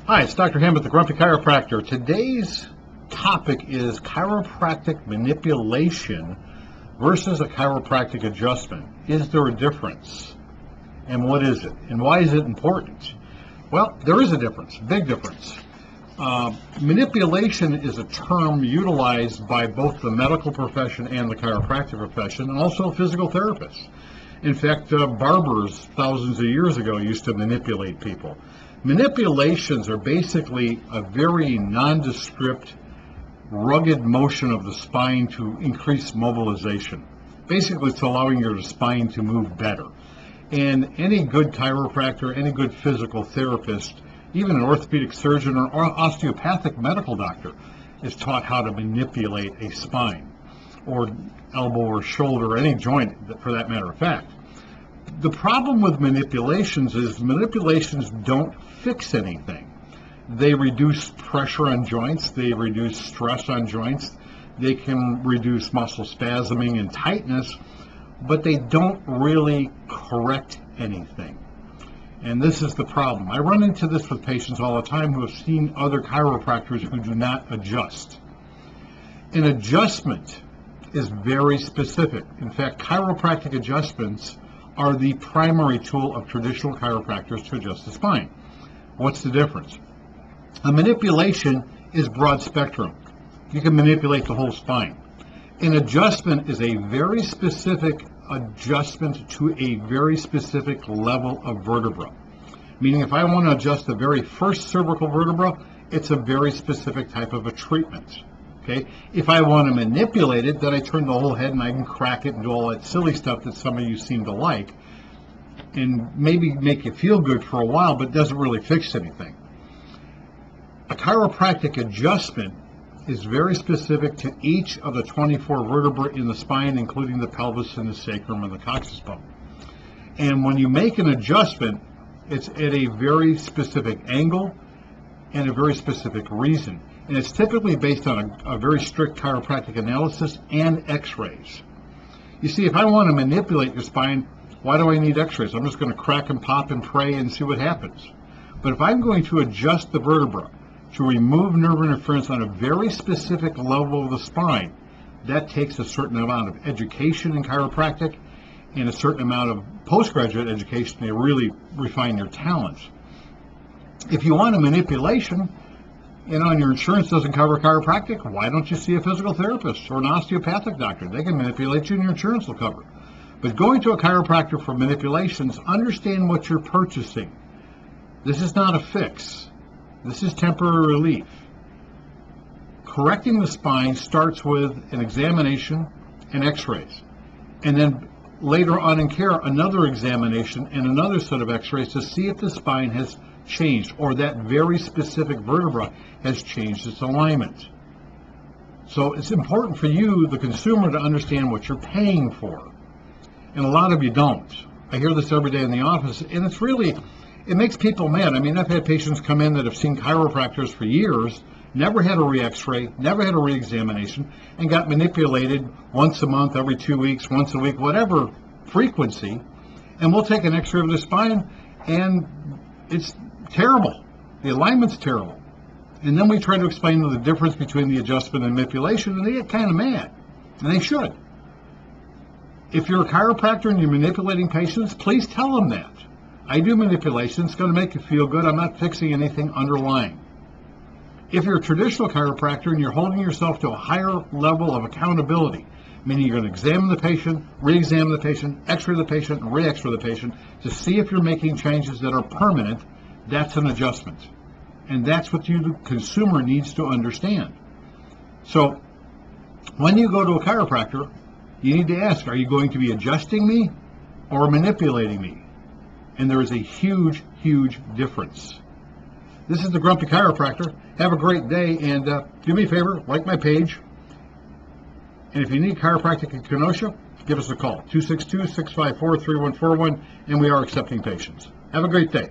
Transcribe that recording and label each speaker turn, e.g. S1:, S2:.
S1: Hi, it's Dr. Hammett, the Grumpy Chiropractor. Today's topic is chiropractic manipulation versus a chiropractic adjustment. Is there a difference? And what is it? And why is it important? Well, there is a difference, big difference. Manipulation is a term utilized by both the medical profession and the chiropractic profession, and also physical therapists. In fact, barbers thousands of years ago used to manipulate people. Manipulations are basically a very nondescript, rugged motion of the spine to increase mobilization. Basically, it's allowing your spine to move better. And any good chiropractor, any good physical therapist, even an orthopedic surgeon or osteopathic medical doctor is taught how to manipulate a spine, or elbow or shoulder, or any joint for that matter of fact. The problem with manipulations is manipulations don't fix anything. They reduce pressure on joints, they reduce stress on joints, they can reduce muscle spasming and tightness, but they don't really correct anything. And this is the problem. I run into this with patients all the time who have seen other chiropractors who do not adjust. An adjustment is very specific. In fact, chiropractic adjustments are the primary tool of traditional chiropractors to adjust the spine. What's the difference? A manipulation is broad spectrum. You can manipulate the whole spine. An adjustment is a very specific adjustment to a very specific level of vertebra. Meaning if I want to adjust the very first cervical vertebra, it's a very specific type of a treatment. Okay? If I want to manipulate it, then I turn the whole head and I can crack it and do all that silly stuff that some of you seem to like, and maybe make you feel good for a while, but doesn't really fix anything. A chiropractic adjustment is very specific to each of the 24 vertebrae in the spine, including the pelvis and the sacrum and the coccyx bone. And when you make an adjustment, it's at a very specific angle and a very specific reason. And it's typically based on a very strict chiropractic analysis and x-rays. You see, if I want to manipulate your spine, why do I need x-rays? I'm just going to crack and pop and pray and see what happens. But if I'm going to adjust the vertebra to remove nerve interference on a very specific level of the spine, that takes a certain amount of education in chiropractic and a certain amount of postgraduate education to really refine your talents. If you want a manipulation, and your insurance doesn't cover chiropractic, why don't you see a physical therapist or an osteopathic doctor? They can manipulate you and your insurance will cover. But going to a chiropractor for manipulations, understand what you're purchasing. This is not a fix. This is temporary relief. Correcting the spine starts with an examination and x-rays. And then later on in care, another examination and another set of x-rays to see if the spine has changed, or that very specific vertebra has changed its alignment. So it's important for you, the consumer, to understand what you're paying for. And a lot of you don't. I hear this every day in the office, and it makes people mad. I mean, I've had patients come in that have seen chiropractors for years, never had a re-x-ray, never had a re-examination, and got manipulated once a month, every 2 weeks, once a week, whatever frequency, and we'll take an x-ray of the spine, and it's terrible. The alignment's terrible. And then we try to explain the difference between the adjustment and manipulation, and they get kind of mad. And they should. If you're a chiropractor and you're manipulating patients, please tell them that. I do manipulation. It's going to make you feel good. I'm not fixing anything underlying. If you're a traditional chiropractor and you're holding yourself to a higher level of accountability, meaning you're going to examine the patient, re-examine the patient, x-ray the patient, and re-x-ray the patient to see if you're making changes that are permanent, that's an adjustment. And that's what you, the consumer, needs to understand. So when you go to a chiropractor, you need to ask, are you going to be adjusting me or manipulating me? And there is a huge, huge difference. This is the Grumpy Chiropractor. Have a great day, and do me a favor, like my page. And if you need chiropractic in Kenosha, give us a call, 262-654-3141, and we are accepting patients. Have a great day.